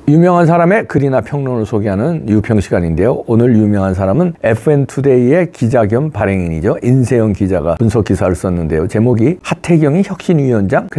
유명한 사람의 글이나 평론을 소개하는 유평 시간인데요. 오늘 유명한 사람은 FN투데이의 기자 겸 발행인이죠. 인세영 기자가 분석 기사를 썼는데요. 제목이 하태경이 혁신위원장?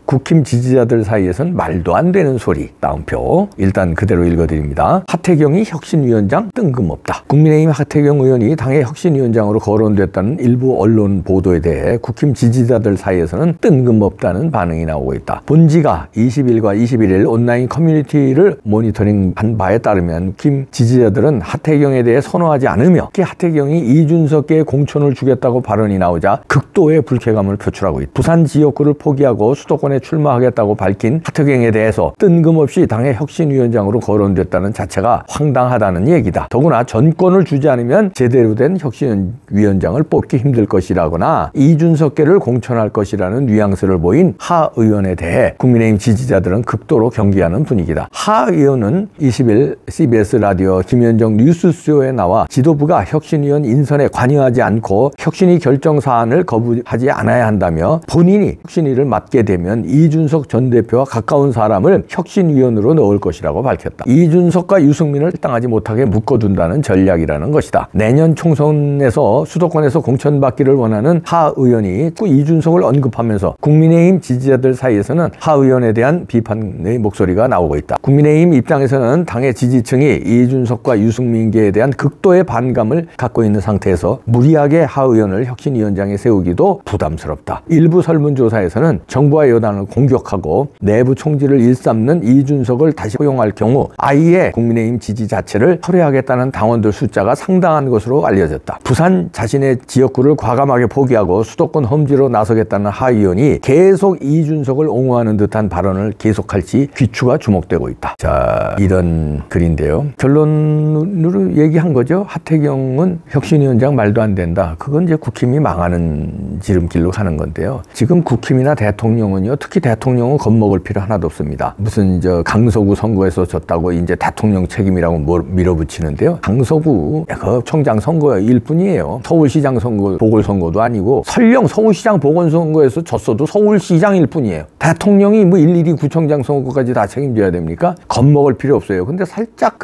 국힘 지지자들 사이에선 말도 안 되는 소리. 따옴표. 일단 그대로 읽어드립니다. 하태경이 혁신위원장? 뜬금없다. 국민의힘 하태경 의원이 당의 혁신위원장으로 거론됐다는 일부 언론 보도에 대해 국힘 지지자들 사이에서는 뜬금없다는 반응이 나오고 있다. 본지가 20일과 21일 온라인 커뮤니티를 모니터링한 바에 따르면 국힘 지지자들은 하태경에 대해 선호하지 않으며 특히 하태경이 이준석께 공천을 주겠다고 발언이 나오자 극도의 불쾌감을 표출하고 있다. 부산 지역구를 포기하고 수도권에 출마하겠다고 밝힌 하태경에 대해서 뜬금없이 당의 혁신위원장으로 거론됐다는 자체가 황당하다는 얘기다. 더구나 전권을 주지 않으면 제대로 된 혁신위원장을 뽑기 힘들 것이라거나 이준석계를 공천할 것이라는 뉘앙스를 보인 하 의원에 대해 국민의힘 지지자들은 극도로 경계하는 분위기다. 하 의원은 20일 CBS 라디오 김현정 뉴스쇼에 나와 지도부가 혁신위원 인선에 관여하지 않고 혁신위 결정 사안을 거부하지 않아야 한다며 본인이 혁신위를 맡게 되면 이준석 전 대표와 가까운 사람을 혁신위원으로 넣을 것이라고 밝혔다. 이준석과 유승민을 당하지 못하게 묶어둔다는 전략이라는 것이다. 내년 총선에서 수도권에서 공천받기를 원하는 하 의원이 이준석을 언급하면서 국민의힘 지지자들 사이에서는 하 의원에 대한 비판의 목소리가 나오고 있다. 국민의힘 입장에서는 당의 지지층이 이준석과 유승민계에 대한 극도의 반감을 갖고 있는 상태에서 무리하게 하 의원을 혁신위원장에 세우기도 부담스럽다. 일부 설문조사에서는 정부와 여당을 공격하고 내부 총질을 일삼는 이준석을 다시 포용할 경우 아예 국민의힘 지지 자체를 철회하겠다는 당원들 숫자가 상당한 것으로 알려졌다. 부산 자신의 지역구를 과감하게 포기하고 수도권 험지로 나서겠다는 하 의원이 계속 이준석을 옹호하는 듯한 발언을 계속할지 귀추가 주목되고 있다. 자, 이런 글인데요. 결론으로 얘기한 거죠. 하태경은 혁신위원장 말도 안 된다. 그건 이제 국힘이 망하는 지름길로 가는 건데요. 지금 국힘이나 대통령은요, 특히 대통령은 겁먹을 필요 하나도 없습니다. 무슨 강서구 선거에서 졌다고 이제 대통령 책임이라고 밀어붙이는데요. 강서구 청장 선거일 뿐이에요. 서울시장 선거, 보궐선거도 아니고 설령 서울시장 보궐선거에서 졌어도 서울시장일 뿐이에요. 대통령이 뭐 일일이 구청장 선거까지 다 책임져야 됩니까? 겁먹을 필요 없어요. 근데 살짝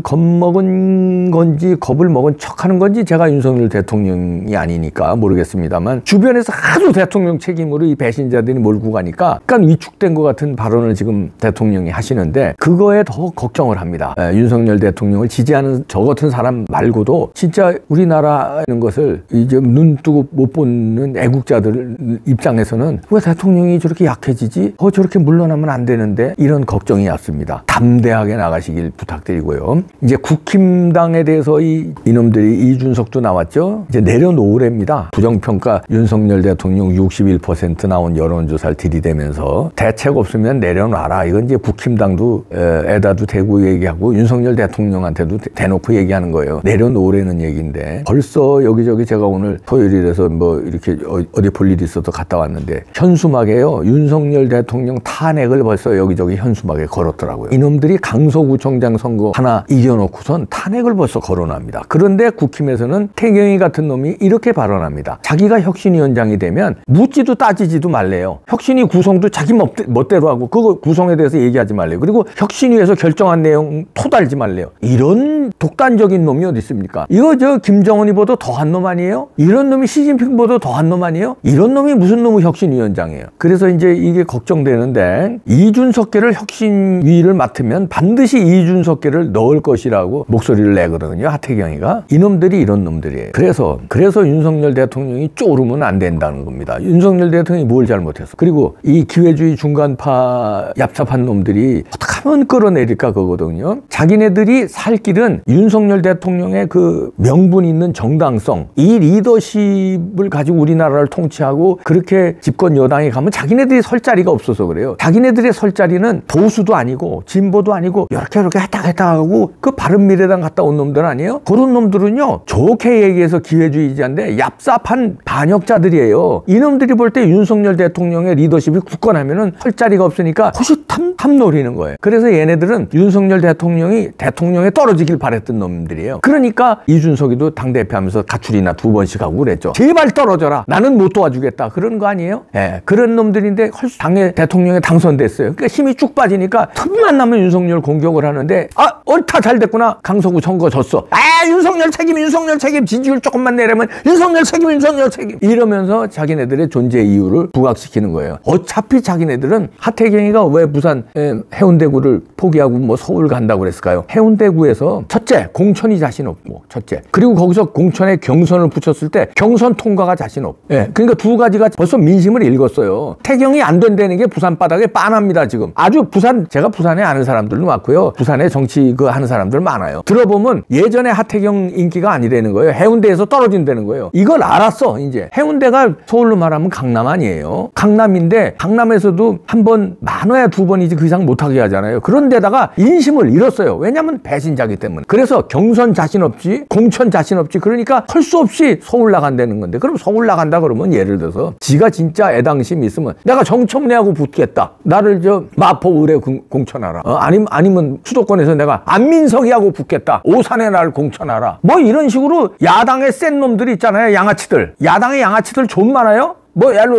겁먹은 건지 겁을 먹은 척하는 건지 제가 윤석열 대통령이 아니니까 모르겠습니다만 주변에서 하도 대통령 책임으로 이 배신자들이 몰고 가니까 약간 위축된 것 같은 발언을 지금 대통령이 하시는데 그거에 더 걱정을 합니다. 윤석열 대통령을 지지하는 저 같은 사람 말고도 진짜 우리나라라는 것을 이제 눈 뜨고 못 보는 애국자들 입장에서는 왜 대통령이 저렇게 약해지지? 저렇게 물러나면 안 되는데 이런 걱정이 왔습니다. 담대하게 나가시길 부탁드리고요. 이제 국힘당에 대해서 이놈들이 이준석도 나왔죠. 이제 내려놓으랍니다. 부정평가 윤석열 대통령 61% 나온 여론조사를 들이대면서 대책 없으면 내려놔라. 이건 이제 국힘당도 에다도 대고 얘기하고 윤석열 대통령한테도 대놓고 얘기하는 거예요. 내려놓으라는 얘기인데 벌써 여기저기 제가 오늘 토요일이라서 뭐 이렇게 어디 볼 일이 있어서 갔다 왔는데 현수막에요. 윤석열 대통령 탄핵을 벌써 여기저기 현수막에 걸었더라고요. 이놈들이 강서구청장 선거 하나 이겨놓고선 탄핵을 벌써 거론합니다. 그런데 국힘에서는 태경이 같은 놈이 이렇게 발언합니다. 자기가 혁신위원장이 되면 묻지도 따지지도 말래요. 혁신위 구성도 자기 멋대로 하고 그거 구성에 대해서 얘기하지 말래요. 그리고 혁신위에서 결정한 내용 토달지 말래요. 이런 독단적인 놈이 어디 있습니까? 이거 김정은이보다 더한 놈 아니에요? 이런 놈이 시진핑보다 더한 놈 아니에요? 이런 놈이 무슨 놈의 혁신위원장이에요? 그래서 이제 이게 걱정되는데 이준석계를 혁신위를 맡으면 반드시 이준석계를 넣을 것이라고 목소리를 내거든요. 하태경이가. 이놈들이 이런 놈들이에요. 그래서 윤석열 대통령이 쪼르면 안 된다는 겁니다. 윤석열 대통령이 뭘 잘못했어? 그리고 이 기회주의 중간파 얍삽한 놈들이 어떻게 하면 끌어내릴까 그거거든요. 자기네들이 살 길은 윤석열 대통령의 그 명분 있는 정당성, 이 리더십을 가지고 우리나라를 통치하고 그렇게 집권 여당에 가면 자기네들이 설 자리가 없어서 그래요. 자기네들의 설 자리는 보수도 아니고 진보도 아니고 이렇게 했다 하고 그 바른미래당 갔다 온 놈들 아니에요? 그런 놈들은요, 좋게 얘기해서 기회주의자인데 얍삽한 반역자들이에요. 이놈들이 볼 때 윤석열 대통령의 리더십이 굳건하면은 설 자리가 없으니까 호시탐 노리는 거예요. 그래서 얘네들은 윤석열 대통령에 떨어지길 바랬던 놈들이에요. 그러니까 이준석이도 당대표 하면서 가출이나 2번씩 하고 그랬죠. 제발 떨어져라. 나는 못 도와주겠다. 그런 거 아니에요? 예, 그런 놈들인데 당의 대통령에 당선됐어요. 그러니까 힘이 쭉 빠지니까 틈만 나면 윤석열 공격을 하는데 옳다 잘 됐구나. 강서구 선거 졌어. 윤석열 책임 지지율 조금만 내려면 윤석열 책임 이러면서 자기네들의 존재 이유를 부각시키는 거예요. 어차피 자기네들은 하태경이가 왜 부산 해운대구를 포기하고 뭐 서울 간다고 그랬을까요? 해운대구에서 첫째 공천이 자신 없고 첫째 그리고 거기서 공천에 경선을 붙였을 때 경선 통과가 자신 없고 그러니까 두 가지가 벌써 민심을 읽었어요. 태경이 안 된다는 게 부산 바닥에 빤합니다. 지금 아주 제가 부산에 아는 사람들도 많고요. 부산에 정치 하는 사람들 많아요. 들어보면 예전에 하태경 인기가 아니라는 거예요. 해운대에서 떨어진다는 거예요. 이걸 알았어. 이제 해운대가 서울로 말하면 강남 아니에요. 강남인데 강남에서도 한 번 많아야 두 번이지 그 이상 못하게 하잖아요. 그런데다가 인심을 잃었어요. 왜냐하면 배신자기 때문에. 그래서 경선 자신 없지 공천 자신 없지 그러니까 할 수 없이 서울 나간다는 건데 그럼 서울 나간다 그러면 예를 들어서 지가 진짜 애당심이 있으면 내가 정청래하고 붙겠다. 나를 마포 의뢰 공천하라. 아니면 수도권에서 내가 안민석이하고 붙겠다. 오산에 나를 공천하라. 뭐 이런 식으로 야당의 센 놈들이 있잖아요. 양아치들. 야당의 양아치들 좀 많아요.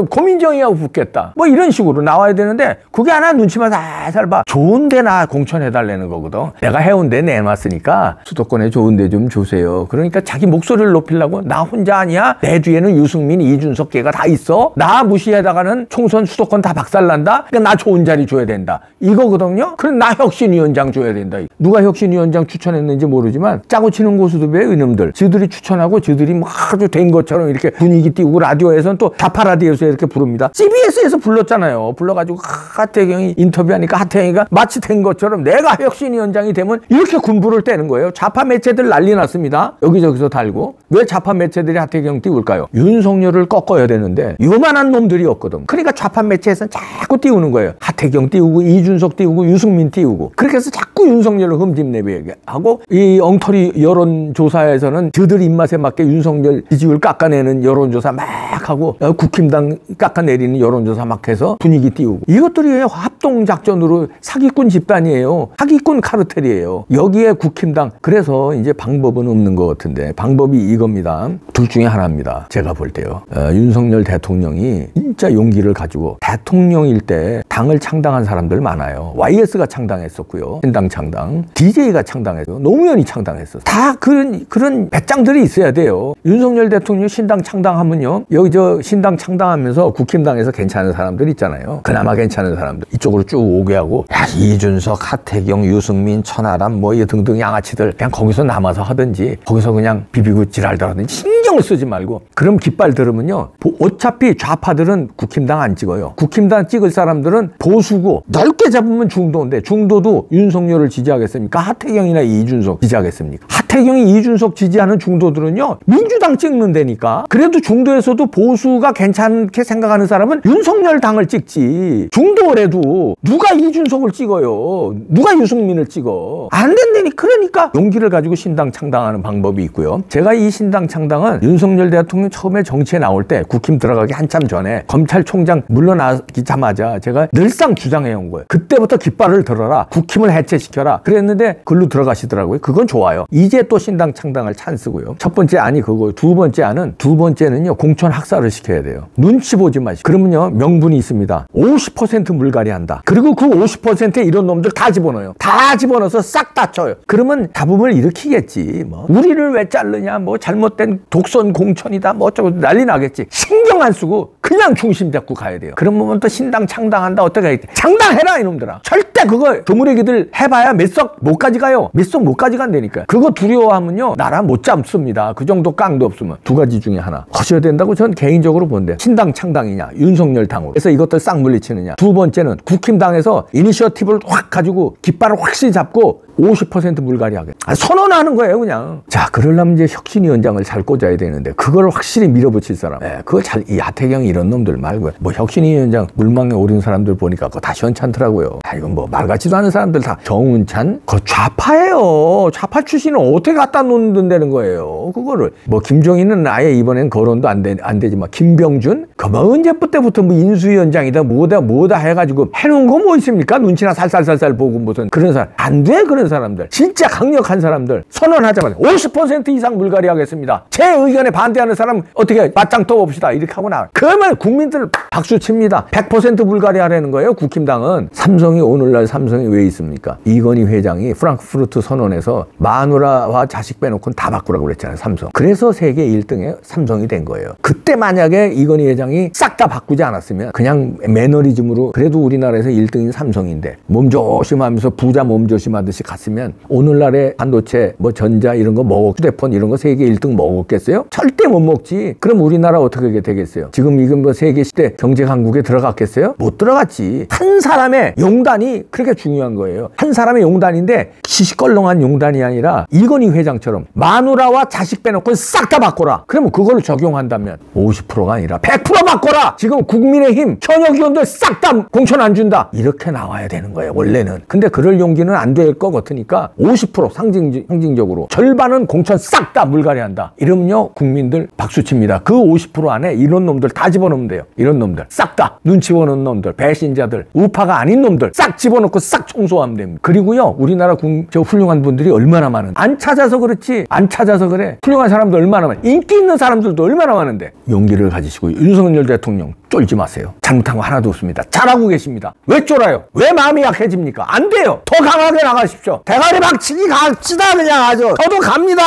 고민정이하고 붙겠다. 뭐 이런 식으로 나와야 되는데 그게 하나 눈치만 살살 봐. 좋은데 나 공천해달라는 거거든. 내가 해운대 내놨으니까 수도권에 좋은데 좀 주세요. 그러니까 자기 목소리를 높이려고 나 혼자 아니야? 내 뒤에는 유승민, 이준석 걔가 다 있어. 나 무시하다가는 총선 수도권 다 박살난다. 그러니까 나 좋은 자리 줘야 된다. 이거거든요. 그럼 나 혁신위원장 줘야 된다. 누가 혁신위원장 추천했는지 모르지만 짜고 치는 고수들의 이놈들. 지들이 추천하고 지들이 뭐 아주 된 것처럼 이렇게 분위기 띄우고 라디오에서는 또 라디오에서 이렇게 부릅니다. CBS에서 불렀잖아요. 불러가지고 하태경이 인터뷰하니까 하태경이가 마치 된 것처럼 내가 혁신위원장이 되면 이렇게 군부를 떼는 거예요. 좌파 매체들 난리 났습니다. 여기저기서 달고. 왜 좌파 매체들이 하태경 띄울까요? 윤석열을 꺾어야 되는데 요만한 놈들이었거든. 그러니까 좌파 매체에서는 자꾸 띄우는 거예요. 하태경 띄우고 이준석 띄우고 유승민 띄우고. 그렇게 해서 자꾸 윤석열을 흠집내게 하고 이 엉터리 여론조사에서는 저들 입맛에 맞게 윤석열 지지율 깎아내는 여론조사 막 하고 국힘당 깎아내리는 여론조사 막 해서 분위기 띄우고. 이것들이 합동작전으로 사기꾼 집단이에요. 사기꾼 카르텔이에요. 여기에 국힘당. 그래서 이제 방법은 없는 것 같은데 방법이 이겁니다. 둘 중에 하나입니다. 제가 볼 때요. 윤석열 대통령이 진짜 용기를 가지고 대통령일 때 당을 창당한 사람들 많아요. YS가 창당했었고요. 신당 창당. DJ가 창당했어요. 노무현이 창당했었어요. 다 그런 배짱들이 있어야 돼요. 윤석열 대통령 신당 창당하면요. 여기 신당 창당하면서 국힘당에서 괜찮은 사람들 있잖아요. 그나마 괜찮은 사람들 이쪽으로 쭉 오게 하고 이준석, 하태경, 유승민, 천하람 뭐 등등 양아치들 그냥 거기서 남아서 하든지 거기서 그냥 비비고 지랄들 하든지 신경을 쓰지 말고. 그럼 깃발 들으면요. 어차피 좌파들은 국힘당 안 찍어요. 국힘당 찍을 사람들은 보수고 넓게 잡으면 중도인데 중도도 윤석열을 지지하겠습니까? 하태경이나 이준석 지지하겠습니까? 하태경이 이준석 지지하는 중도들은요. 민주당 찍는다니까. 그래도 중도에서도 보수가 괜찮게 생각하는 사람은 윤석열 당을 찍지. 중도래도 누가 이준석을 찍어요. 누가 유승민을 찍어. 안 된다니. 그러니까 용기를 가지고 신당 창당하는 방법이 있고요. 제가 이 신당 창당은 윤석열 대통령 처음에 정치에 나올 때 국힘 들어가기 한참 전에 검찰총장 물러나기자마자 제가 늘상 주장해온 거예요. 그때부터 깃발을 들어라. 국힘을 해체시켜라. 그랬는데 글로 들어가시더라고요. 그건 좋아요. 이제 또 신당 창당할 찬스고요. 첫 번째 안이 그거예요. 두 번째는요. 공천 학살을 시켜야 돼요. 눈치 보지 마시고. 그러면요. 명분이 있습니다. 50% 물갈이 한다. 그리고 그 50%에 이런 놈들 다 집어넣어요. 다 집어넣어서 싹 다 쳐요. 그러면 잡음을 일으키겠지. 뭐 우리를 왜 자르냐. 뭐 잘못된 독선 공천이다. 뭐 어쩌고 난리 나겠지. 신경 안 쓰고 그냥 중심 잡고 가야 돼요. 그러면 또 신당 창당한다. 어떻게 하겠지. 장당해라 이놈들아. 절대 그거 조무래기들 해봐야 몇 석 못 가져가요. 몇 석 못 가져간다니까요. 그거 두려워하면요. 나라 못 잡습니다. 그 정도 깡도 없으면. 두 가지 중에 하나 하셔야 된다고 전 개인적으로 본대. 신당 창당이냐 윤석열 당으로. 그래서 이것들 싹 물리치느냐. 두 번째는 국힘당에서 이니셔티브를 확 가지고 깃발을 확실히 잡고 50% 물갈이 하게. 선언하는 거예요, 그냥. 자, 그러려면 이제 혁신위원장을 잘 꽂아야 되는데, 그걸 확실히 밀어붙일 사람. 그거 이 하태경 이런 놈들 말고, 뭐 혁신위원장 물망에 오른 사람들 보니까 그거 다 시원찮더라고요. 이건 뭐 말 같지도 않은 사람들 다. 정운찬? 그거 좌파예요. 좌파 출신을 어떻게 갖다 놓는다는 거예요, 그거를. 뭐 김종인은 아예 이번엔 거론도 안 되지만, 김병준? 그만 언제부 때부터 뭐 인수위원장이다, 뭐다 해가지고 해놓은 거 뭐 있습니까? 눈치나 살살살살 보고 무슨 그런 사람. 안 돼, 그런 사람들. 진짜 강력한 사람들. 선언하자마자 50% 이상 물갈이 하겠습니다. 제 의견에 반대하는 사람 어떻게 맞짱 떠봅시다. 이렇게 하고 나와. 그러면 그러면 국민들 박수 칩니다. 100% 불가리아라는 거예요. 국힘당은. 삼성이 오늘날 삼성이 왜 있습니까? 이건희 회장이 프랑크푸르트 선언에서 마누라와 자식 빼놓고는 다 바꾸라고 그랬잖아요. 삼성. 그래서 세계 1등에 삼성이 된 거예요. 그때 만약에 이건희 회장이 싹 다 바꾸지 않았으면 그냥 매너리즘으로 그래도 우리나라에서 1등인 삼성인데 몸조심하면서 부자 몸조심하듯이 갔으면 오늘날의 반도체 뭐 전자 이런 거 휴대폰 이런 거 세계 1등 먹었겠어요? 절대 못 먹지. 그럼 우리나라 어떻게 되겠어요? 지금 뭐 세계 시대 경제 강국에 들어갔겠어요? 못 들어갔지. 한 사람의 용단이 그렇게 중요한 거예요. 한 사람의 용단인데 시시껄렁한 용단이 아니라 이건희 회장처럼 마누라와 자식 빼놓고 싹 다 바꿔라. 그러면 그걸 적용한다면 50%가 아니라 100% 바꿔라. 지금 국민의힘 현역 의원들 싹 다 공천 안 준다. 이렇게 나와야 되는 거예요. 원래는. 근데 그럴 용기는 안 될 것 같으니까 50% 상징적으로 절반은 공천 싹 다 물갈이한다. 이러면요 국민들 박수칩니다. 그 50% 안에 이런 놈들 다 집어넣으면 돼요. 이런 놈들 싹 다 눈치 보는 놈들, 배신자들, 우파가 아닌 놈들 싹 집어넣고 싹 청소하면 됩니다. 그리고요 우리나라 저 훌륭한 분들이 얼마나 많은데 안 찾아서 그렇지. 안 찾아서 그래. 훌륭한 사람도 얼마나 많아. 인기 있는 사람들도 얼마나 많은데 용기를 가지시고 윤석열 대통령 쫄지 마세요. 잘못한 거 하나도 없습니다. 잘하고 계십니다. 왜 쫄아요? 왜 마음이 약해집니까? 안 돼요. 더 강하게 나가십시오. 대가리 박치기 갑시다 그냥 아주. 저도 갑니다.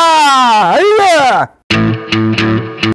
아이고.